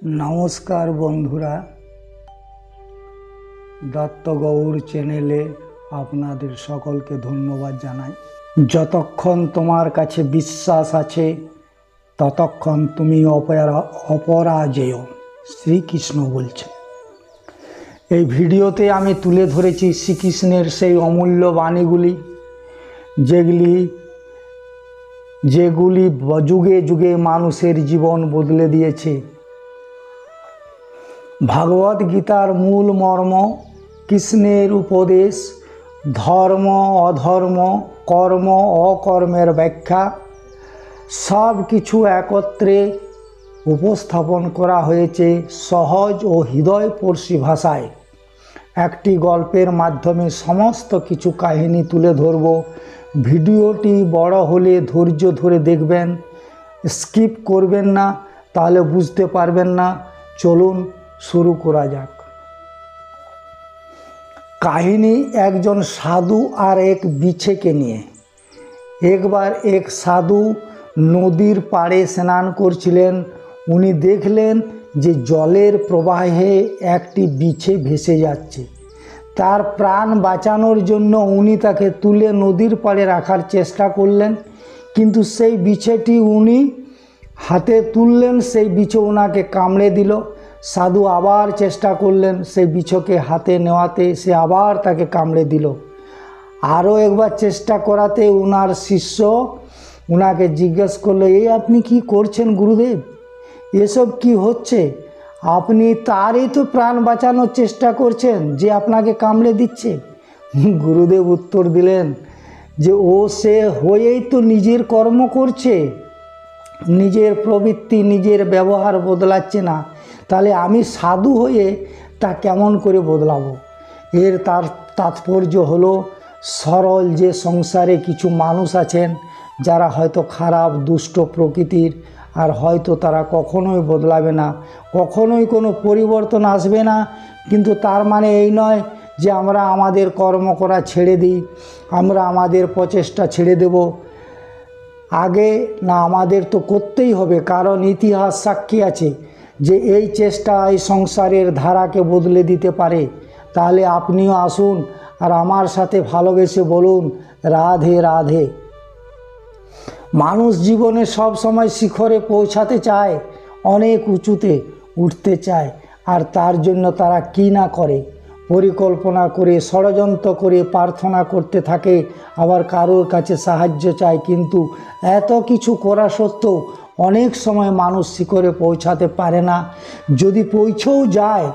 নমস্কার বন্ধুরা, দত্ত গৌর চ্যানেলে আপনাদের সকলকে ধন্যবাদ জানাই। যতক্ষণ তোমার কাছে বিশ্বাস আছে ততক্ষণ তুমি অপরাজেয়, শ্রীকৃষ্ণ বলছে। এই ভিডিওতে আমি তুলে ধরেছি শ্রীকৃষ্ণের সেই অমূল্য বাণীগুলি, যেগুলি যুগে যুগে মানুষের জীবন বদলে দিয়েছে। ভাগবত গীতার মূল মর্ম, কৃষ্ণের উপদেশ, ধর্ম অধর্ম, কর্ম অকর্মের ব্যাখ্যা সব কিছু একত্রে উপস্থাপন করা হয়েছে সহজ ও হৃদয়স্পর্শী ভাষায়। একটি গল্পের মাধ্যমে সমস্ত কিছু কাহিনী তুলে ধরব। ভিডিওটি বড় হলে ধৈর্য ধরে দেখবেন, স্কিপ করবেন না, তাহলে বুঝতে পারবেন না। চলুন শুরু করা যাক। কাহিনী একজন সাধু আর এক বিছেকে নিয়ে। একবার এক সাধু নদীর পাড়ে স্নান করছিলেন। উনি দেখলেন যে জলের প্রবাহে একটি বিছে ভেসে যাচ্ছে। তার প্রাণ বাঁচানোর জন্য উনি তাকে তুলে নদীর পাড়ে রাখার চেষ্টা করলেন, কিন্তু সেই বিছেটি উনি হাতে তুললেন, সেই বিছে ওনাকে কামড়ে দিল। সাধু আবার চেষ্টা করলেন, সেই বিছকে হাতে নেওয়াতে সে আবার তাকে কামড়ে দিল। আরও একবার চেষ্টা করাতে ওনার শিষ্য ওনাকে জিজ্ঞেস করলো, এই আপনি কি করছেন গুরুদেব? এসব কি হচ্ছে? আপনি তারই তো প্রাণ বাঁচানোর চেষ্টা করছেন যে আপনাকে কামড়ে দিচ্ছে। গুরুদেব উত্তর দিলেন যে সে হয়েই তো নিজের কর্ম করছে, নিজের প্রবৃত্তি নিজের ব্যবহার বদলাচ্ছে না, তাহলে আমি সাধু হয়ে তা কেমন করে বদলাবো? তার তাৎপর্য হলো সরল যে সংসারে কিছু মানুষ আছেন যারা হয়তো খারাপ দুষ্ট প্রকৃতির, আর হয়তো তারা কখনোই বদলাবে না, কখনোই কোনো পরিবর্তন আসবে না। কিন্তু তার মানে এই নয় যে আমরা আমাদের কর্ম করা ছেড়ে দিই, আমরা আমাদের প্রচেষ্টা ছেড়ে দেব আগে না। আমাদের তো করতেই হবে, কারণ ইতিহাস সাক্ষী আছে যে এই চেষ্টা এই সংসারের ধারাকে বদলে দিতে পারে। তাহলে আপনিও আসুন আর আমার সাথে ভালোবেসে বলুন, রাধে রাধে। মানুষ জীবনে সব সময় শিখরে পৌঁছাতে চায়, অনেক উঁচুতে উঠতে চায়, আর তার জন্য তারা কি না করে, পরিকল্পনা করে, ষড়যন্ত্র করে, প্রার্থনা করতে থাকে, আবার কারোর কাছে সাহায্য চায়। কিন্তু এত কিছু করা সত্ত্বেও অনেক সময় মানুষ শিখরে পৌঁছাতে পারে না। যদি পৌঁছেও যায়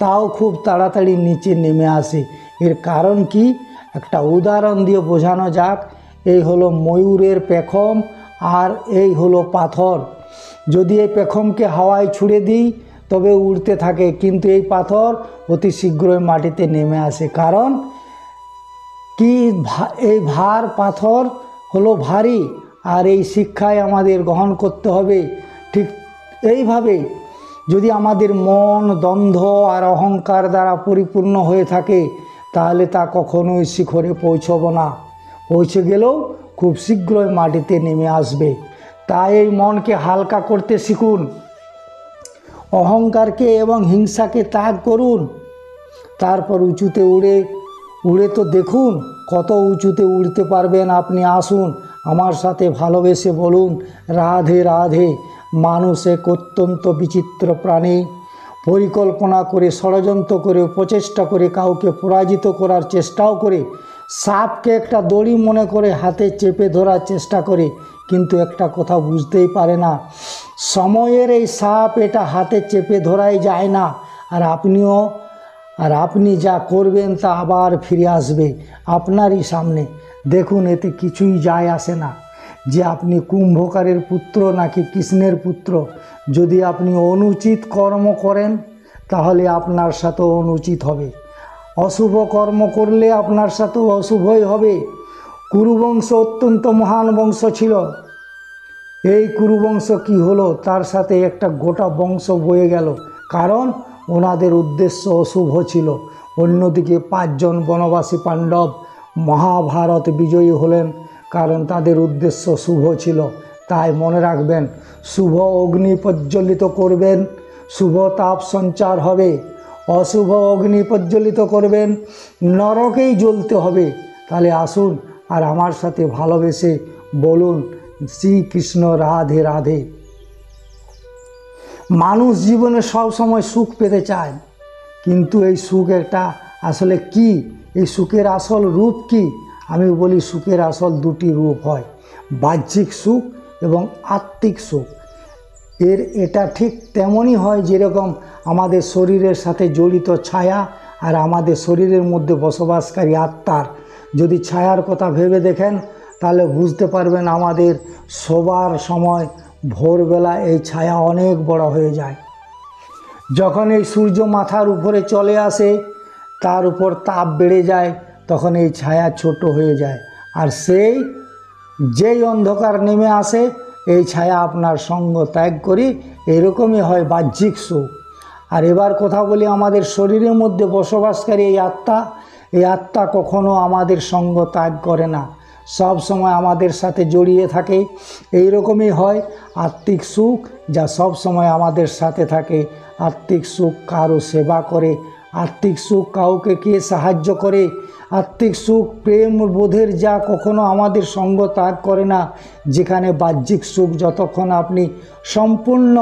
তাও খুব তাড়াতাড়ি নিচে নেমে আসে। এর কারণ কি? একটা উদাহরণ দিয়ে বোঝানো যাক। এই হলো ময়ূরের পেখম আর এই হলো পাথর। যদি এই পেখমকে হাওয়ায় ছুড়ে দিই তবে উড়তে থাকে, কিন্তু এই পাথর অতি শীঘ্রই মাটিতে নেমে আসে। কারণ কি? এই ভার পাথর হলো ভারী, আর এই শিক্ষায় আমাদের গ্রহণ করতে হবে। ঠিক এইভাবে যদি আমাদের মন দ্বন্দ্ব আর অহংকার দ্বারা পরিপূর্ণ হয়ে থাকে তাহলে তা কখনোই শিখরে পৌঁছব না, পৌঁছে গেলেও খুব শীঘ্রই মাটিতে নেমে আসবে। তাই এই মনকে হালকা করতে শিখুন, অহংকারকে এবং হিংসাকে ত্যাগ করুন, তারপর উঁচুতে উড়ে তো দেখুন কত উঁচুতে উড়তে পারবেন আপনি। আসুন আমার সাথে ভালোবেসে বলুন, রাধে রাধে। মানুষ এক অত্যন্ত বিচিত্র প্রাণী। পরিকল্পনা করে, ষড়যন্ত্র করে, প্রচেষ্টা করে, কাউকে পরাজিত করার চেষ্টাও করে, সাপকে একটা দড়ি মনে করে হাতে চেপে ধরার চেষ্টা করে, কিন্তু একটা কথা বুঝতেই পারে না, সময়ের এই সাপ এটা হাতে চেপে ধরাই যায় না। আর আপনি যা করবেন তা আবার ফিরে আসবে আপনারই সামনে। দেখুন, এতে কিছুই যায় আসে না যে আপনি কুম্ভকারের পুত্র নাকি কৃষ্ণের পুত্র। যদি আপনি অনুচিত কর্ম করেন তাহলে আপনার সাথেও অনুচিত হবে, অশুভ কর্ম করলে আপনার সাথেও অশুভই হবে। কুরুবংশ অত্যন্ত মহান বংশ ছিল। এই কুরুবংশ কি হলো? তার সাথে একটা গোটা বংশ বয়ে গেল, কারণ ওনাদের উদ্দেশ্য অশুভ ছিল। অন্যদিকে 5 জন বনবাসী পাণ্ডব মহাভারত বিজয়ী হলেন, কারণ তাদের উদ্দেশ্য শুভ ছিল। তাই মনে রাখবেন, শুভ অগ্নি প্রজ্বলিত করবেন, শুভ তাপ সঞ্চার হবে, অশুভ অগ্নি প্রজ্বলিত করবেন, নরকেই জ্বলতে হবে। তাহলে আসুন আর আমার সাথে ভালোবেসে বলুন শ্রীকৃষ্ণ রাধে রাধে। মানুষ জীবনে সব সময় সুখ পেতে চায়, কিন্তু এই সুখ একটা আসলে কি, এই সুখের আসল রূপ কি? আমি বলি সুখের আসল দুটি রূপ হয়, বাহ্যিক সুখ এবং আত্মিক সুখ। এটা ঠিক তেমনই হয় যেরকম আমাদের শরীরের সাথে জড়িত ছায়া আর আমাদের শরীরের মধ্যে বসবাসকারী আত্মার। যদি ছায়ার কথা ভেবে দেখেন তাহলে বুঝতে পারবেন আমাদের শোবার সময় ভোরবেলা এই ছায়া অনেক বড় হয়ে যায়। যখন এই সূর্য মাথার উপরে চলে আসে, তার উপর তাপ বেড়ে যায়, তখন এই ছায়া ছোট হয়ে যায়। আর যেই অন্ধকার নেমে আসে, এই ছায়া আপনার সঙ্গ ত্যাগ করি। এরকমই হয় বাহ্যিক সুখ। আর এবার কথা বলি আমাদের শরীরের মধ্যে বসবাসকারী এই আত্মা কখনো আমাদের সঙ্গ ত্যাগ করে না, সব সময় আমাদের সাথে জড়িয়ে থাকে। এই রকমই হয় আত্মিক সুখ, যা সব সময় আমাদের সাথে থাকে। আত্মিক সুখ কারো সেবা করে, আত্মিক সুখ কাউকে কে সাহায্য করে, আত্মিক সুখ প্রেম বোধের, যা কখনো আমাদের সঙ্গ ত্যাগ করে না। যেখানে বাহ্যিক সুখ যতক্ষণ আপনি সম্পূর্ণ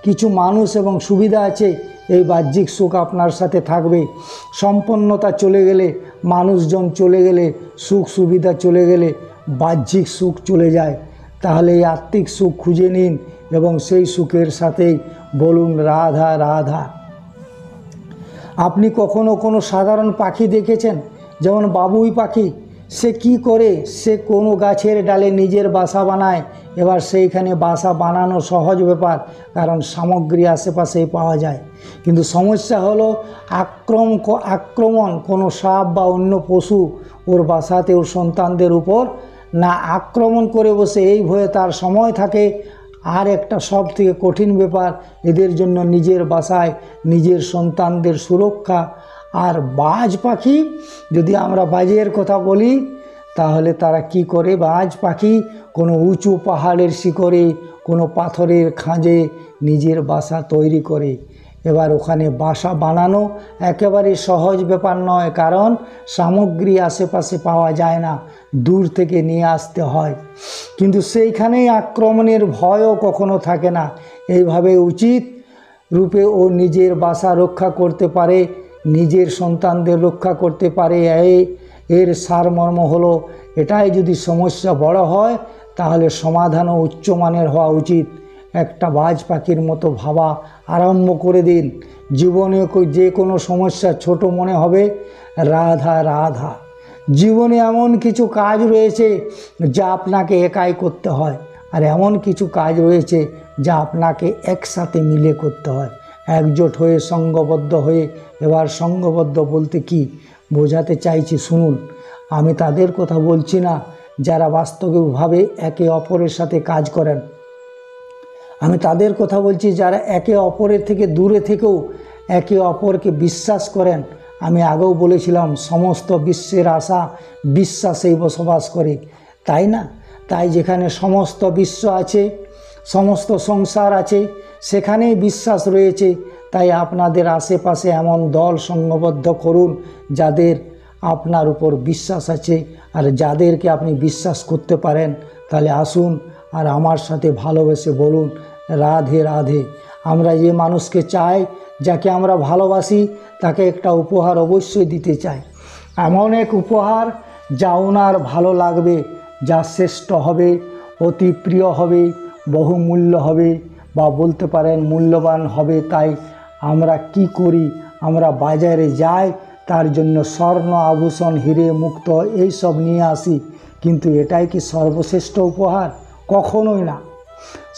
কিছু মানুষ এবং সুবিধা আছে, এই বাহ্যিক সুখ আপনার সাথে থাকবে। সম্পন্নতা চলে গেলে, মানুষজন চলে গেলে, সুখ সুবিধা চলে গেলে বাহ্যিক সুখ চলে যায়। তাহলে এই আত্মিক সুখ খুঁজে নিন এবং সেই সুখের সাথেই বলুন রাধা রাধা। আপনি কখনো কোনো সাধারণ পাখি দেখেছেন? যেমন বাবুই পাখি, সে কি করে? সে কোনো গাছের ডালে নিজের বাসা বানায়। এবার সেইখানে বাসা বানানো সহজ ব্যাপার, কারণ সামগ্রী আশেপাশেই পাওয়া যায়। কিন্তু সমস্যা হলো আক্রমণ কোনো সাপ বা অন্য পশু ওর বাসাতে ওর সন্তানদের উপর না আক্রমণ করে বসে, এই ভয়ে তার সময় থাকে। আর একটা সব থেকে কঠিন ব্যাপার, এদের জন্য নিজের বাসায় নিজের সন্তানদের সুরক্ষা। আর বাজ পাখি, যদি আমরা বাজের কথা বলি, তাহলে তারা কি করে? বাজ পাখি কোনো উঁচু পাহাড়ের শিখরে, কোনো পাথরের খাঁজে নিজের বাসা তৈরি করে। এবার ওখানে বাসা বানানো একেবারে সহজ ব্যাপার নয়, কারণ সামগ্রী আশেপাশে পাওয়া যায় না, দূর থেকে নিয়ে আসতে হয়। কিন্তু সেইখানেই আক্রমণের ভয়ও কখনো থাকে না। এইভাবে উচিত রূপে ও নিজের বাসা রক্ষা করতে পারে, নিজের সন্তানদের রক্ষা করতে পারে। এর সারমর্ম হলো এটাই, যদি সমস্যা বড় হয় তাহলে সমাধানও উচ্চমানের হওয়া উচিত। একটা বাজ পাখির মতো ভাবা আরম্ভ করে দিন। জীবনে যে কোনো সমস্যা ছোট মনে হবে, রাধা রাধা। জীবনে এমন কিছু কাজ রয়েছে যা আপনাকে একাই করতে হয়, আর এমন কিছু কাজ রয়েছে যা আপনাকে একসাথে মিলে করতে হয়, একজোট হয়ে, সঙ্গবদ্ধ হয়ে। এবার সঙ্গবদ্ধ বলতে কি বোঝাতে চাইছি শুনুন। আমি তাদের কথা বলছি না যারা বাস্তবিকভাবে একে অপরের সাথে কাজ করেন, আমি তাদের কথা বলছি যারা একে অপরের থেকে দূরে থেকেও একে অপরকে বিশ্বাস করেন। আমি আগেও বলেছিলাম সমস্ত বিশ্বের আশা বিশ্বাসেই বসবাস করে, তাই না? তাই যেখানে সমস্ত বিশ্ব আছে, সমস্ত সংসার আছে, সেখানেই বিশ্বাস রয়েছে। তাই আপনাদের আশেপাশে এমন দল সঙ্গবদ্ধ করুন যাদের আপনার উপর বিশ্বাস আছে, আর যাদেরকে আপনি বিশ্বাস করতে পারেন। তাহলে আসুন আর আমার সাথে ভালোবেসে বলুন রাধে রাধে। আমরা যে মানুষকে চাই, যাকে আমরা ভালোবাসি, তাকে একটা উপহার অবশ্যই দিতে চাই। এমন এক উপহার যা ওনার ভালো লাগবে, যা শ্রেষ্ঠ হবে, অতি প্রিয় হবে, বহুমূল্য হবে, বা বলতে পারেন মূল্যবান হবে। তাই আমরা কি করি? আমরা বাজারে যাই, তার জন্য স্বর্ণ আভূষণ, হিরে মুক্ত এইসব নিয়ে আসি। কিন্তু এটাই কি সর্বশ্রেষ্ঠ উপহার? কখনোই না।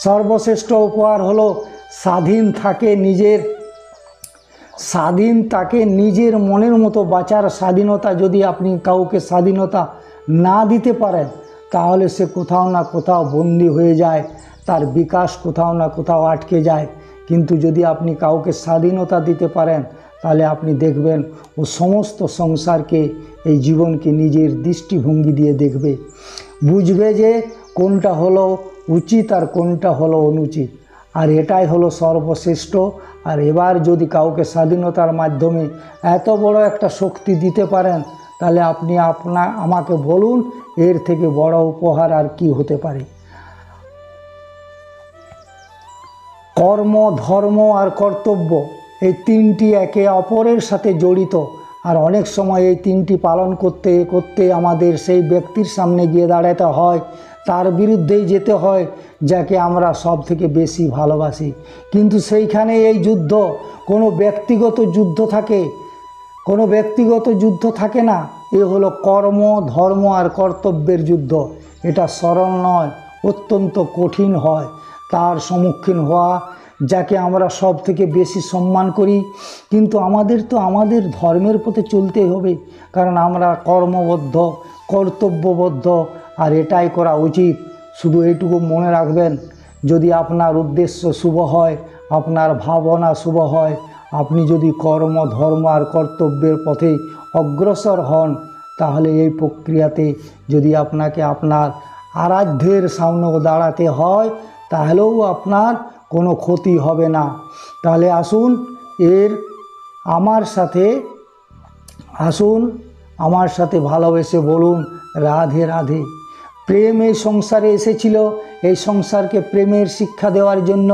সর্বশ্রেষ্ঠ উপহার হলো স্বাধীন তাকে নিজের মনের মতো বাঁচার স্বাধীনতা। যদি আপনি কাউকে স্বাধীনতা না দিতে পারেন, তাহলে সে কোথাও না কোথাও বন্দী হয়ে যায়, তার বিকাশ কোথাও না কোথাও আটকে যায়। কিন্তু যদি আপনি কাউকে স্বাধীনতা দিতে পারেন, তাহলে আপনি দেখবেন ও সমস্ত সংসারকে, এই জীবনকে নিজের দৃষ্টিভঙ্গি দিয়ে দেখবে, বুঝবে যে কোনটা হলো উচিত আর কোনটা হলো অনুচিত। আর এটাই হলো সর্বশ্রেষ্ঠ। আর এবার যদি কাউকে স্বাধীনতার মাধ্যমে এত বড় একটা শক্তি দিতে পারেন, তাহলে আপনি আমাকে বলুন এর থেকে বড় উপহার আর কি হতে পারে। কর্ম, ধর্ম আর কর্তব্য, এই তিনটি একে অপরের সাথে জড়িত। আর অনেক সময় এই তিনটি পালন করতে করতে আমাদের সেই ব্যক্তির সামনে গিয়ে দাঁড়াতে হয়, তার বিরুদ্ধেই যেতে হয় যাকে আমরা সব থেকে বেশি ভালোবাসি। কিন্তু সেইখানে এই যুদ্ধ কোনো ব্যক্তিগত যুদ্ধ থাকে, কোনো ব্যক্তিগত যুদ্ধ থাকে না। এ হলো কর্ম, ধর্ম আর কর্তব্যের যুদ্ধ। এটা সরল নয়, অত্যন্ত কঠিন হয় তার সম্মুখীন হওয়া, যাকে আমরা সব থেকে বেশি সম্মান করি। কিন্তু আমাদের তো আমাদের ধর্মের পথে চলতেই হবে, কারণ আমরা কর্মবদ্ধ, কর্তব্যবদ্ধ, আর এটাই করা উচিত। শুধু এইটুকু মনে রাখবেন, যদি আপনার উদ্দেশ্য শুভ হয়, আপনার ভাবনা শুভ হয়, আপনি যদি কর্ম, ধর্ম আর কর্তব্যের পথে অগ্রসর হন, তাহলে এই প্রক্রিয়াতে যদি আপনাকে আপনার আরাধ্যের সামনেও দাঁড়াতে হয়, তাহলেও আপনার কোনো ক্ষতি হবে না। তাহলে আসুন আমার সাথে ভালোবেসে বলুন রাধে রাধে। প্রেম এই সংসারে এসেছিল এই সংসারকে প্রেমের শিক্ষা দেওয়ার জন্য,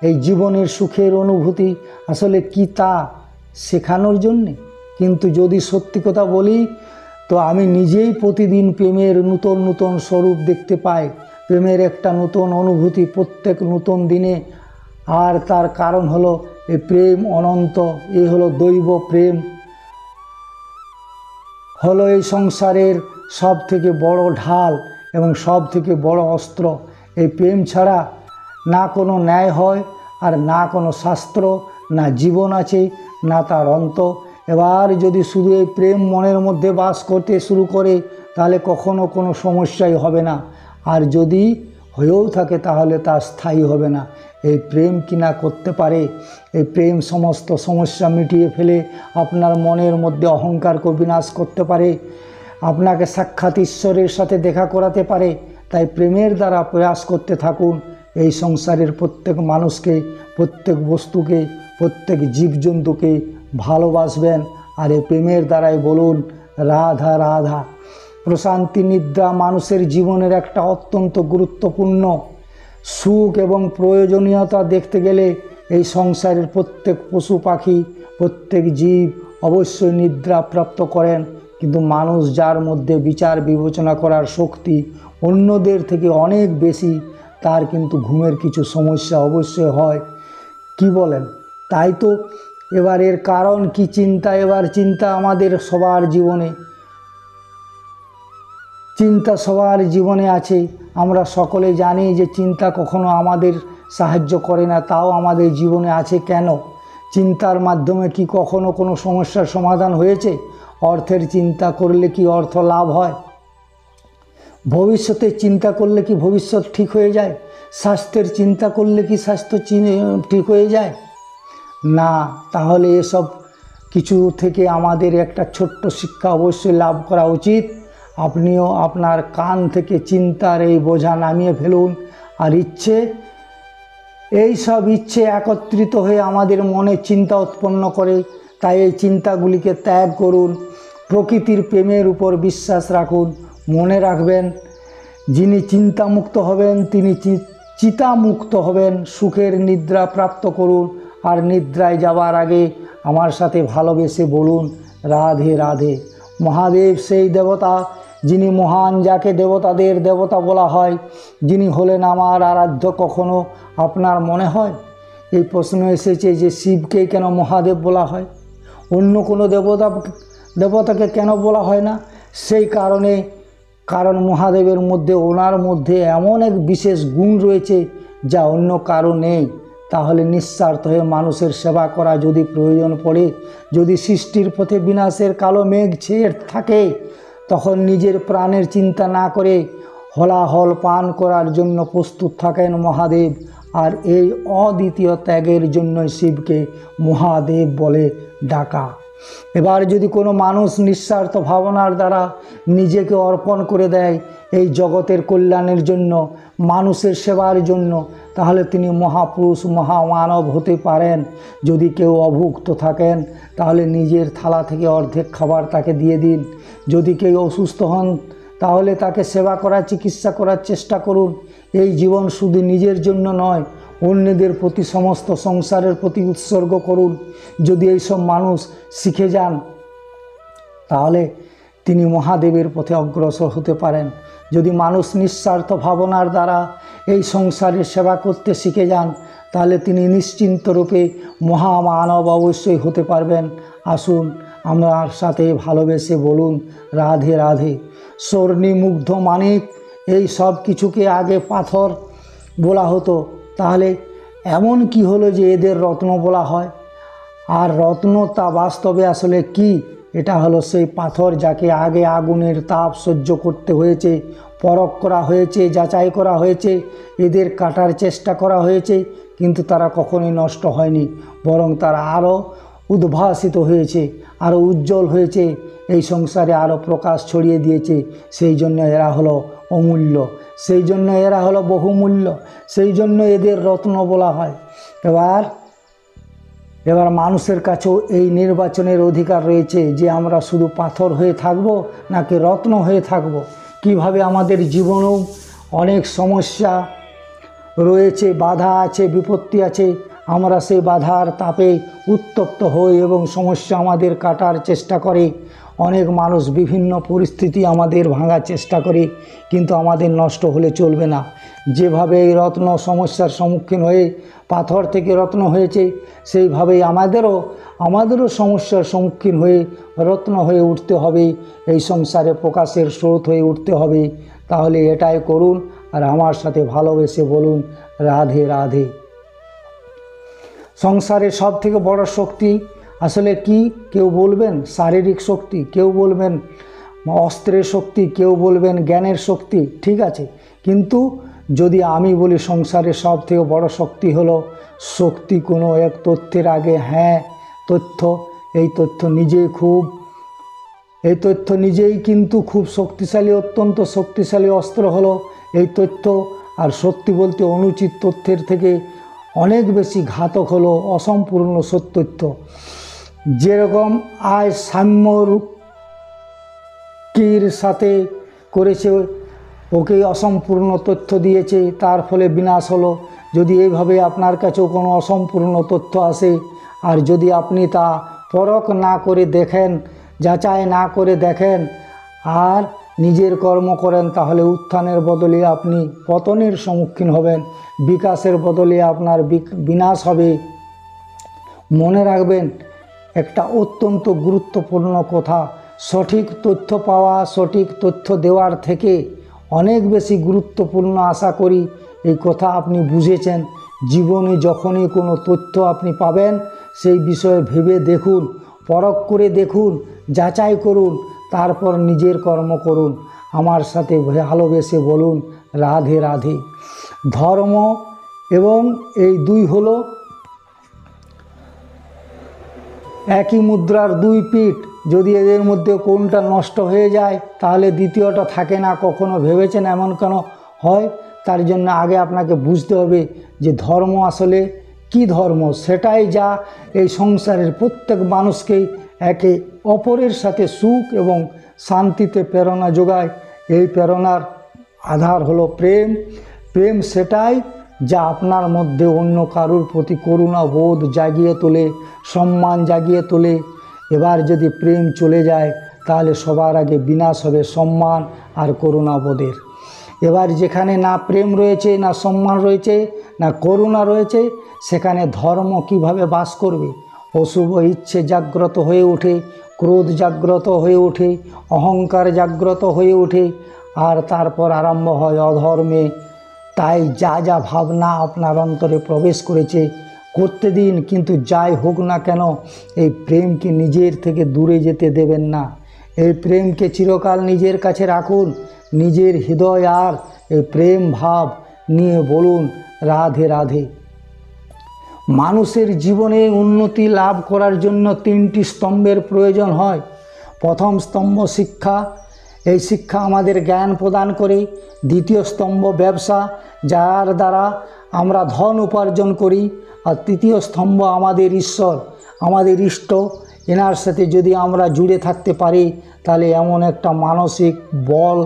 এই জীবনের সুখের অনুভূতি আসলে কি তা শেখানোর জন্যে। কিন্তু যদি সত্যি কথা বলি, তো আমি নিজেই প্রতিদিন প্রেমের নূতন নূতন স্বরূপ দেখতে পাই, প্রেমের একটা নূতন অনুভূতি প্রত্যেক নূতন দিনে। আর তার কারণ হলো এই প্রেম অনন্ত, এই হলো দৈব প্রেম, হলো এই সংসারের সব থেকে বড় ঢাল এবং সব থেকে বড় অস্ত্র। এই প্রেম ছাড়া না কোনো ন্যায় হয়, আর না কোনো শাস্ত্র, না জীবন আছে, না তার অন্ত। এবার যদি শুধু এই প্রেম মনের মধ্যে বাস করতে শুরু করে, তাহলে কখনো কোনো সমস্যাই হবে না। আর যদি হয়েও থাকে, তাহলে তা স্থায়ী হবে না। এই প্রেম কিনা করতে পারে, এই প্রেম সমস্ত সমস্যা মিটিয়ে ফেলে আপনার মনের মধ্যে অহংকারকে বিনাশ করতে পারে, আপনাকে সাক্ষাৎ ঈশ্বরের সাথে দেখা করাতে পারে। তাই প্রেমের দ্বারা প্রয়াস করতে থাকুন এই সংসারের প্রত্যেক মানুষকে, প্রত্যেক বস্তুকে, প্রত্যেক জীবজন্তুকে ভালোবাসবেন। আর এই প্রেমের দ্বারাই বলুন রাধা রাধা। প্রশান্তি নিদ্রা মানুষের জীবনের একটা অত্যন্ত গুরুত্বপূর্ণ সুখ এবং প্রয়োজনীয়তা। দেখতে গেলে এই সংসারের প্রত্যেক পশু পাখি, প্রত্যেক জীব অবশ্যই নিদ্রা প্রাপ্ত করেন, কিন্তু মানুষ যার মধ্যে বিচার বিবেচনা করার শক্তি অন্যদের থেকে অনেক বেশি, তার কিন্তু ঘুমের কিছু সমস্যা অবশ্যই হয়। কি বলেন? তাই তো এবার এর কারণ কি? চিন্তা। এবার চিন্তা আমাদের সবার জীবনে, চিন্তা সবার জীবনে আছে। আমরা সকলে জানি যে চিন্তা কখনো আমাদের সাহায্য করে না, তাও আমাদের জীবনে আছে কেন? চিন্তার মাধ্যমে কি কখনো কোনো সমস্যার সমাধান হয়েছে? অর্থের চিন্তা করলে কি অর্থ লাভ হয়? ভবিষ্যতের চিন্তা করলে কি ভবিষ্যৎ ঠিক হয়ে যায়? স্বাস্থ্যের চিন্তা করলে কি স্বাস্থ্য ঠিক হয়ে যায়? না। তাহলে এসব কিছু থেকে আমাদের একটা ছোট্ট শিক্ষা অবশ্যই লাভ করা উচিত। আপনিও আপনার কান থেকে চিন্তার এই বোঝা নামিয়ে ফেলুন। আর এই সব ইচ্ছে একত্রিত হয়ে আমাদের মনে চিন্তা উৎপন্ন করে, তাই এই চিন্তাগুলিকে ত্যাগ করুন। প্রকৃতির প্রেমের উপর বিশ্বাস রাখুন। মনে রাখবেন, যিনি চিন্তামুক্ত হবেন তিনি চিতামুক্ত হবেন। সুখের নিদ্রা প্রাপ্ত করুন। আর নিদ্রায় যাবার আগে আমার সাথে ভালোবেসে বলুন রাধে রাধে। মহাদেব সেই দেবতা যিনি মহান, যাকে দেবতাদের দেবতা বলা হয়, যিনি হলেন আমার আরাধ্য। কখনো আপনার মনে হয় এই প্রশ্ন এসেছে যে শিবকে কেন মহাদেব বলা হয়, অন্য কোনো দেবতাকে কেন বলা হয় না? সেই কারণ মহাদেবের মধ্যে, ওনার মধ্যে এমন এক বিশেষ গুণ রয়েছে যা অন্য কারো নেই। তাহলে নিঃস্বার্থ হয়ে মানুষের সেবা করা যদি প্রয়োজন পড়ে, যদি সৃষ্টির পথে বিনাশের কালো মেঘ ছেয়ে থাকে, তখন নিজের প্রাণের চিন্তা না করে হলাহল পান করার জন্য প্রস্তুত থাকেন মহাদেব। আর এই অদ্বিতীয় ত্যাগের জন্য শিবকে মহাদেব বলে ডাকা। এবার যদি কোনো মানুষ নিঃস্বার্থ ভাবনার দ্বারা নিজেকে অর্পণ করে দেয় এই জগতের কল্যাণের জন্য, মানুষের সেবার জন্য, তাহলে তিনি মহাপুরুষ মহামানব হতে পারেন। যদি কেউ অভুক্ত থাকেন তাহলে নিজের থালা থেকে অর্ধেক খাবার তাকে দিয়ে দিন। যদি কেউ অসুস্থ হন তাহলে তাকে সেবা করার, চিকিৎসা করার চেষ্টা করুন। এই জীবন শুধু নিজের জন্য নয়, অন্যদের প্রতি, সমস্ত সংসারের প্রতি উৎসর্গ করুন। যদি এইসব মানুষ শিখে যান তাহলে তিনি মহাদেবের পথে অগ্রসর হতে পারেন। যদি মানুষ নিঃস্বার্থ ভাবনার দ্বারা এই সংসারের সেবা করতে শিখে যান তাহলে তিনি নিশ্চিন্ত রূপে মহামানব অবশ্যই হতে পারবেন। আসুন আমার সাথে ভালোবেসে বলুন রাধে রাধে। স্বর্ণিমুগ্ধ মানিক, এই সব কিছুকে আগে পাথর বলা হতো, তাহলে এমন কি হলো যে এদের রত্ন বলা হয়? আর রত্ন তা বাস্তবে আসলে কি? এটা হলো সেই পাথর যাকে আগে আগুনের তাপ সহ্য করতে হয়েছে, পরখ করা হয়েছে, যাচাই করা হয়েছে, এদের কাটার চেষ্টা করা হয়েছে, কিন্তু তারা কখনোই নষ্ট হয়নি, বরং তারা আরও উদ্ভাসিত হয়েছে, আরও উজ্জ্বল হয়েছে, এই সংসারে আরও প্রকাশ ছড়িয়ে দিয়েছে। সেই জন্য এরা হলো অমূল্য, সেই জন্য এরা হলো বহুমূল্য, সেই জন্য এদের রত্ন বলা হয়। এবার মানুষের কাছেও এই নির্বাচনের অধিকার রয়েছে যে আমরা শুধু পাথর হয়ে থাকব নাকি রত্ন হয়ে থাকব। কিভাবে আমাদের জীবনেও অনেক সমস্যা রয়েছে, বাধা আছে, বিপত্তি আছে, আমরা সেই বাধার তাপে উত্তপ্ত হই এবং সমস্যা আমাদের কাটার চেষ্টা করে। অনেক মানুষ বিভিন্ন পরিস্থিতি আমাদের ভাঙার চেষ্টা করে, কিন্তু আমাদের নষ্ট হলে চলবে না। যেভাবে এই রত্ন সমস্যার সম্মুখীন হয়ে পাথর থেকে রত্ন হয়েছে, সেইভাবেই আমাদেরও সমস্যার সম্মুখীন হয়ে রত্ন হয়ে উঠতে হবে, এই সংসারে প্রকাশের স্রোত হয়ে উঠতে হবে। তাহলে এটাই করুন আর আমার সাথে ভালোবেসে বলুন রাধে রাধে। সংসারের সব থেকে বড় শক্তি আসলে কি? কেউ বলবেন শারীরিক শক্তি, কেউ বলবেন অস্ত্রের শক্তি, কেউ বলবেন জ্ঞানের শক্তি, ঠিক আছে। কিন্তু যদি আমি বলি সংসারের সব থেকে বড় শক্তি হলো শক্তি কোনো এক তথ্যের আগে হ্যাঁ তথ্য। এই তথ্য নিজেই কিন্তু খুব শক্তিশালী, অত্যন্ত শক্তিশালী অস্ত্র হলো এই তথ্য। আর সত্যি বলতে অনুচিত তথ্যের থেকে অনেক বেশি ঘাতক হলো অসম্পূর্ণ সত্যত্য। যেরকম আজ সাম্যরূপীর সাথে করেছে, ওকে অসম্পূর্ণ তথ্য দিয়েছে, তার ফলে বিনাশ হলো। যদি এইভাবে আপনার কাছেও কোনো অসম্পূর্ণ তথ্য আসে আর যদি আপনি তা পরখ না করে দেখেন, যাচাই না করে দেখেন আর নিজের কর্ম করেন, তাহলে উত্থানের বদলে আপনি পতনের সম্মুখীন হবেন, বিকাশের বদলে আপনার বিনাশ হবে। মনে রাখবেন একটা অত্যন্ত গুরুত্বপূর্ণ কথা, সঠিক তথ্য পাওয়া, সঠিক তথ্য দেওয়ার থেকে অনেক বেশি গুরুত্বপূর্ণ। আশা করি এই কথা আপনি বুঝেছেন। জীবনে যখনই কোনো তথ্য আপনি পাবেন সেই বিষয়ে ভেবে দেখুন, পরখ করে দেখুন, যাচাই করুন, তারপর নিজের কর্ম করুন। আমার সাথে ভালোবেসে বলুন রাধে রাধে। ধর্ম এবং এই দুই হলো একই মুদ্রার দুই পিঠ। যদি এদের মধ্যে কোনটা নষ্ট হয়ে যায় তাহলে দ্বিতীয়টা থাকে না। কখনো ভেবেছেন এমন কেন হয়? তার জন্য আগে আপনাকে বুঝতে হবে যে ধর্ম আসলে কি ধর্ম। সেটাই যা এই সংসারের প্রত্যেক মানুষকেই একে অপরের সাথে সুখ এবং শান্তিতে প্রেরণা যোগায়। এই প্রেরণার আধার হলো প্রেম। প্রেম সেটাই যা আপনার মধ্যে অন্য কারুর প্রতি করুণা বোধ জাগিয়ে তোলে, সম্মান জাগিয়ে তোলে। এবার যদি প্রেম চলে যায় তাহলে সবার আগে বিনাশ হবে সম্মান আর করুণা বোধের। এবার যেখানে না প্রেম রয়েছে, না সম্মান রয়েছে, না করুণা রয়েছে, সেখানে ধর্ম কিভাবে বাস করবে? অশুভ ইচ্ছে জাগ্রত হয়ে ওঠে, ক্রোধ জাগ্রত হয়ে ওঠে, অহংকার জাগ্রত হয়ে ওঠে, আর তারপর আরম্ভ হয় অধর্মে। তাই যা যা ভাবনা আপনার অন্তরে প্রবেশ করেছে করতে দিন, কিন্তু যাই হোক না কেন এই প্রেমকে নিজের থেকে দূরে যেতে দেবেন না। এই প্রেমকে চিরকাল নিজের কাছে রাখুন, নিজের হৃদয় আর এই প্রেম ভাব নিয়ে বলুন রাধে রাধে। মানুষের জীবনে উন্নতি লাভ করার জন্য তিনটি স্তম্ভের প্রয়োজন হয়। প্রথম স্তম্ভ শিক্ষা, এই শিক্ষা আমাদের জ্ঞান প্রদান করে। দ্বিতীয় স্তম্ভ ব্যবসা, যার দ্বারা আমরা ধন উপার্জন করি। আর তৃতীয় স্তম্ভ আমাদের ঈশ্বর, আমাদের ইষ্ট। এনার সাথে যদি আমরা জুড়ে থাকতে পারি তাহলে এমন একটা মানসিক বল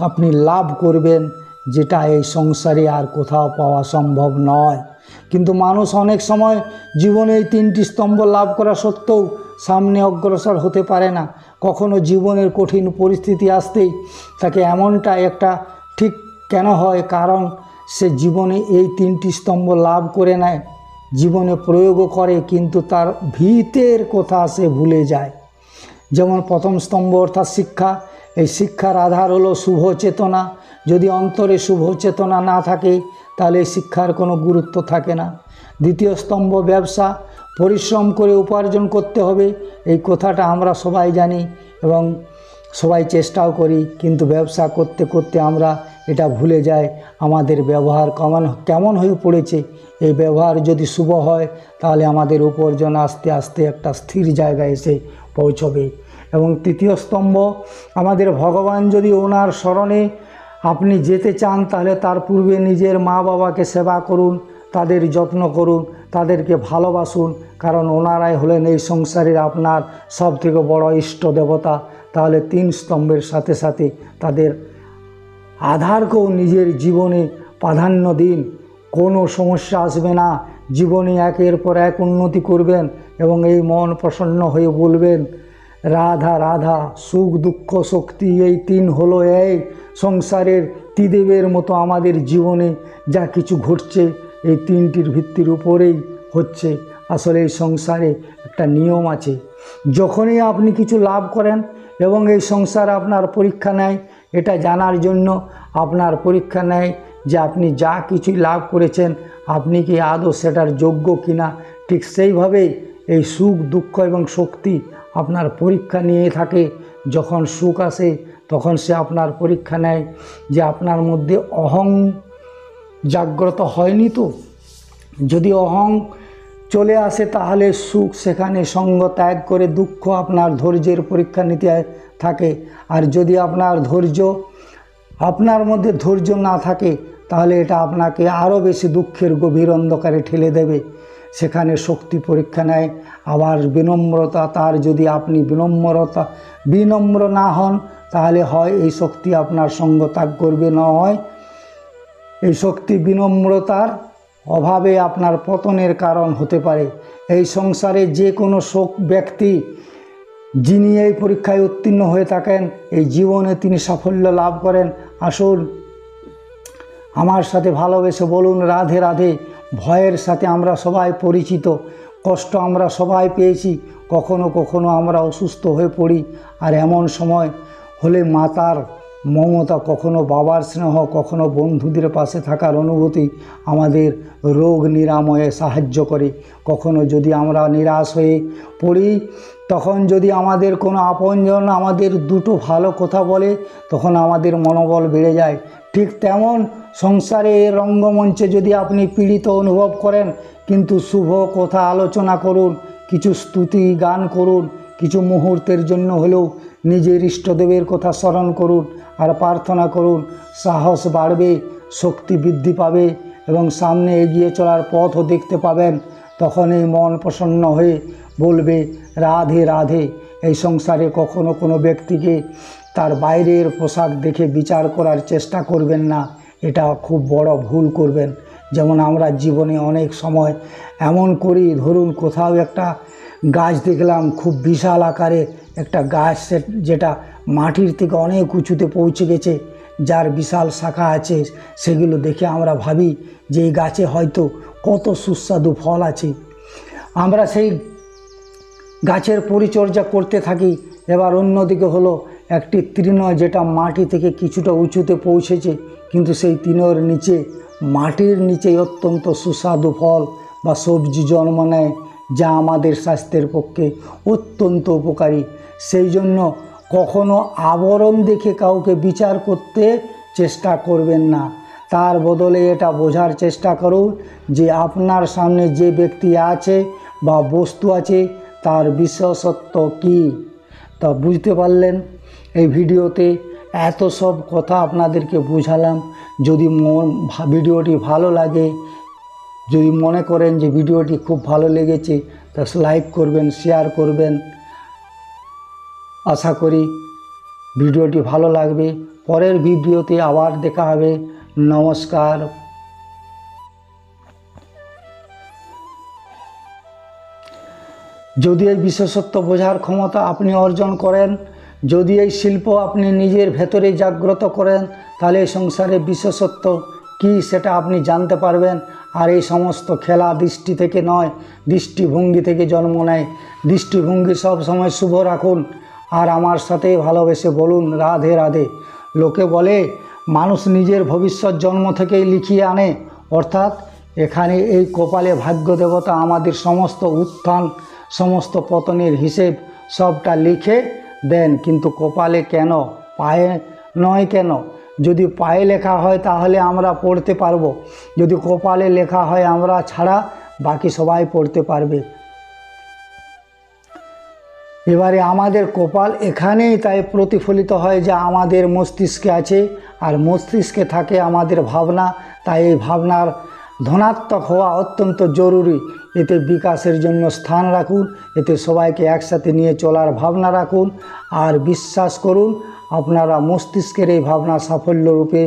আপনি লাভ করবেন যেটা এই সংসারে আর কোথাও পাওয়া সম্ভব নয়। কিন্তু মানুষ অনেক সময় জীবনে এই তিনটি স্তম্ভ লাভ করা সত্ত্বেও সামনে অগ্রসর হতে পারে না। কখনো জীবনের কঠিন পরিস্থিতি আসতেই তাকে এমনটা একটা ঠিক কেন হয়, কারণ সে জীবনে এই তিনটি স্তম্ভ লাভ করে নেয়, জীবনে প্রয়োগও করে, কিন্তু তার ভিতের কথা সে ভুলে যায়। যেমন প্রথম স্তম্ভ অর্থাৎ শিক্ষা, এই শিক্ষার আধার হলো শুভ চেতনা। যদি অন্তরে শুভ চেতনা না থাকে তাহলে এই শিক্ষার কোনো গুরুত্ব থাকে না। দ্বিতীয় স্তম্ভ ব্যবসা, পরিশ্রম করে উপার্জন করতে হবে, এই কথাটা আমরা সবাই জানি এবং সবাই চেষ্টাও করি, কিন্তু ব্যবসা করতে করতে আমরা এটা ভুলে যাই আমাদের ব্যবহার কেমন হয়ে পড়েছে। এই ব্যবহার যদি শুভ হয় তাহলে আমাদের উপার্জন আস্তে আস্তে একটা স্থির জায়গায় এসে পৌঁছবে। এবং তৃতীয় স্তম্ভ আমাদের ভগবান, যদি ওনার শরণে আপনি যেতে চান তাহলে তার পূর্বে নিজের মা বাবাকে সেবা করুন, তাদের যত্ন করুন, তাদেরকে ভালোবাসুন, কারণ ওনারাই হলেন এই সংসারের আপনার সবথেকে বড় ইষ্ট দেবতা। তাহলে তিন স্তম্ভের সাথে সাথে তাদের আধারকেও নিজের জীবনে প্রাধান্য দিন, কোনো সমস্যা আসবে না। জীবনে একের পর এক উন্নতি করবেন এবং এই মন প্রসন্ন হয়ে বলবেন রাধা রাধা। সুখ দুঃখ শক্তি, এই তিন হলো এই সংসারের ত্রিদেবের মতো আমাদের জীবনে যা কিছু ঘটছে এই তিনটির ভিত্তির উপরেই হচ্ছে। আসলে এই সংসারে একটা নিয়ম আছে, যখনই আপনি কিছু লাভ করেন এবং এই সংসার আপনার পরীক্ষা নেয়, এটা জানার জন্য আপনার পরীক্ষা নেয় যে আপনি যা কিছুই লাভ করেছেন আপনি কি আদৌ সেটার যোগ্য কিনা। ঠিক সেইভাবেই এই সুখ দুঃখ এবং শক্তি আপনার পরীক্ষা নিয়ে থাকে। যখন সুখ আসে তখন সে আপনার পরীক্ষা নেয় যে আপনার মধ্যে অহং জাগ্রত হয়নি তো। যদি অহং চলে আসে তাহলে সুখ সেখানে সঙ্গ ত্যাগ করে দুঃখ আপনার ধৈর্যের পরীক্ষা নিতে থাকে। আর যদি আপনার মধ্যে ধৈর্য না থাকে তাহলে এটা আপনাকে আরও বেশি দুঃখের গভীর অন্ধকারে ঠেলে দেবে। সেখানে শক্তি পরীক্ষা নেয়। আবার বিনম্রতা, তার যদি আপনি বিনম্র না হন তাহলে হয় এই শক্তি আপনার সঙ্গ ত্যাগ করবে, না হয় এই শক্তি বিনম্রতার অভাবে আপনার পতনের কারণ হতে পারে। এই সংসারে যে কোনো ব্যক্তি যিনি এই পরীক্ষায় উত্তীর্ণ হয়ে থাকেন, এই জীবনে তিনি সাফল্য লাভ করেন। আসুন আমার সাথে ভালোবেসে বলুন রাধে রাধে। ভয়ের সাথে আমরা সবাই পরিচিত, কষ্ট আমরা সবাই পেয়েছি, কখনো কখনো আমরা অসুস্থ হয়ে পড়ি। আর এমন সময় হলে মাতার মমতা, কখনো বাবার স্নেহ, কখনো বন্ধুদের পাশে থাকার অনুভূতি আমাদের রোগ নিরাময়ে সাহায্য করে। কখনো যদি আমরা নিরাশ হয়ে পড়ি, তখন যদি আমাদের কোনো আপনজন আমাদের দুটো ভালো কথা বলে তখন আমাদের মনোবল বেড়ে যায়। ঠিক তেমন সংসারে রঙ্গমঞ্চে যদি আপনি পীড়িত অনুভব করেন, কিন্তু শুভ কথা আলোচনা করুন, কিছু স্তুতি গান করুন, কিছু মুহূর্তের জন্য হলেও নিজের ইষ্টদেবের কথা স্মরণ করুন আর প্রার্থনা করুন। সাহস বাড়বে, শক্তি বৃদ্ধি পাবে এবং সামনে এগিয়ে চলার পথও দেখতে পাবেন। তখন এই মন প্রসন্ন হয়ে বলবে রাধে রাধে। এই সংসারে কখনো কোনো ব্যক্তিকে তার বাইরের পোশাক দেখে বিচার করার চেষ্টা করবেন না, এটা খুব বড় ভুল করবেন। যেমন আমরা জীবনে অনেক সময় এমন করি, ধরুন কোথাও একটা গাছ দেখলাম, খুব বিশাল আকারে একটা গাছ, যেটা মাটির থেকে অনেক উঁচুতে পৌঁছে গেছে, যার বিশাল শাখা আছে, সেগুলো দেখে আমরা ভাবি যে এই গাছে হয়তো কত সুস্বাদু ফল আছে। আমরা সেই গাছের পরিচর্যা করতে থাকি। এবার অন্যদিকে হলো একটি তৃণ, যেটা মাটি থেকে কিছুটা উঁচুতে পৌঁছেছে, কিন্তু সেই তৃণের নিচে, মাটির নিচে অত্যন্ত সুস্বাদু ফল বা সবজি জন্ম নেয়, যা আমাদের স্বাস্থ্যের পক্ষে অত্যন্ত উপকারী। সেই জন্য কখনো আবরণ দেখে কাউকে বিচার করতে চেষ্টা করবেন না। তার বদলে এটা বোঝার চেষ্টা করুন যে আপনার সামনে যে ব্যক্তি আছে বা বস্তু আছে তার বিশেষত্ব কী। তা বুঝতে পারলেন এই ভিডিওতে এত সব কথা আপনাদেরকে বুঝালাম। যদি ভিডিওটি ভালো লাগে, যদি মনে করেন যে ভিডিওটি খুব ভালো লেগেছে তা লাইক করবেন, শেয়ার করবেন। আশা করি ভিডিওটি ভালো লাগবে। পরের ভিডিওতে আবার দেখা হবে। নমস্কার। যদি এই বিশেষত্ব বোঝার ক্ষমতা আপনি অর্জন করেন, যদি এই শিল্প আপনি নিজের ভেতরে জাগ্রত করেন, তাহলে এই সংসারে বিশেষত্ব কী সেটা আপনি জানতে পারবেন। আর এই সমস্ত খেলা দৃষ্টি থেকে নয়, দৃষ্টিভঙ্গি থেকে জন্ম নেয়। দৃষ্টিভঙ্গি সব সময় শুভ রাখুন আর আমার সাথে ভালোবেসে বলুন রাধে রাধে। লোকে বলে মানুষ নিজের ভবিষ্যৎ জন্ম থেকেই লিখিয়ে আনে, অর্থাৎ এখানে এই কপালে ভাগ্য দেবতা আমাদের সমস্ত উত্থান সমস্ত পতনের হিসেব সবটা লিখে দেন। কিন্তু কপালে কেন, পায়ে নয় কেন? যদি পায়ে লেখা হয় তাহলে আমরা পড়তে পারবো, যদি কপালে লেখা হয় আমরা ছাড়া বাকি সবাই পড়তে পারবে। এবারে আমাদের কপাল এখানেই তাই প্রতিফলিত হয় যে আমাদের মস্তিষ্কে আছে, আর মস্তিষ্কে থাকে আমাদের ভাবনা। তাই এই ভাবনার ধনাত্মক হওয়া অত্যন্ত জরুরি। এতে বিকাশের জন্য স্থান রাখুন, এতে সবাইকে একসাথে নিয়ে চলার ভাবনা রাখুন। আর বিশ্বাস করুন আপনারা মস্তিষ্কের এই ভাবনা সাফল্যরূপে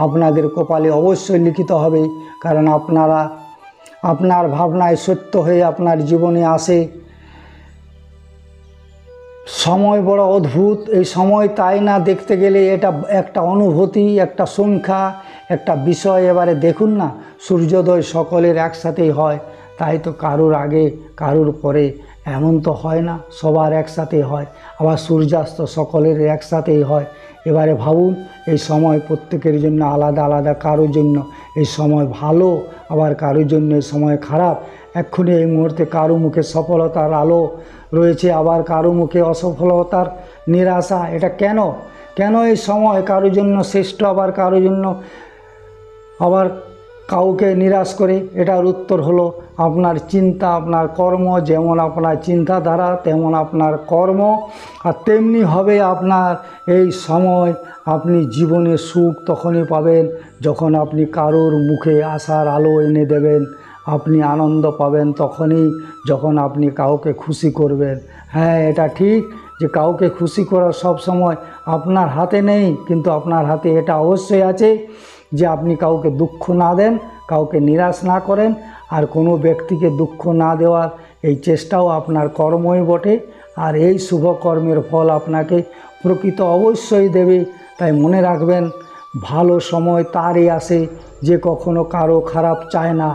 আপনাদের কপালে অবশ্যই লিখিত হবে। কারণ আপনার ভাবনায় সত্য হয়ে আপনার জীবনে আসে। সময় বড় অদ্ভুত। এই সময় তাই না দেখতে গেলে এটা একটা অনুভূতি, একটা সংখ্যা, একটা বিষয়। এবারে দেখুন না, সূর্যোদয় সকলের একসাথেই হয়, তাই তো কারুর আগে কারুর পরে এমন তো হয় না, সবার একসাথে হয়। আবার সূর্যাস্ত সকলের একসাথেই হয়। এবারে ভাবুন এই সময় প্রত্যেকের জন্য আলাদা আলাদা, কারোর জন্য এই সময় ভালো, আবার কারোর জন্য এই সময় খারাপ। এক্ষুনি এই মুহূর্তে কারো মুখে সফলতার আলো রয়েছে, আবার কারো মুখে অসফলতার নিরাশা। এটা কেন? এই সময় কারোর জন্য শ্রেষ্ঠ, আবার কারোর জন্য আবার কাউকে নিরাশ করে? এটার উত্তর হলো আপনার চিন্তা, আপনার কর্ম। যেমন আপনার চিন্তাধারা তেমন আপনার কর্ম, আর তেমনি হবে আপনার এই সময়। আপনি জীবনে সুখ তখনই পাবেন যখন আপনি কারোর মুখে আশার আলো এনে দেবেন। আপনি আনন্দ পাবেন তখনই যখন আপনি কাউকে খুশি করবেন। হ্যাঁ, এটা ঠিক যে কাউকে খুশি করা সব সময় আপনার হাতে নেই, কিন্তু আপনার হাতে এটা অবশ্যই আছে যে আপনি কাউকে দুঃখ না দেন, কাউকে নিরাশ না করেন। আর কোনো ব্যক্তিকে দুঃখ না দেওয়ার এই চেষ্টাও আপনার কর্মই বটে। আর এই শুভ কর্মের ফল আপনাকে প্রকৃত অবশ্যই দেবে। তাই মনে রাখবেন, ভালো সময় তারই আসে যে কখনো কারো খারাপ চায় না।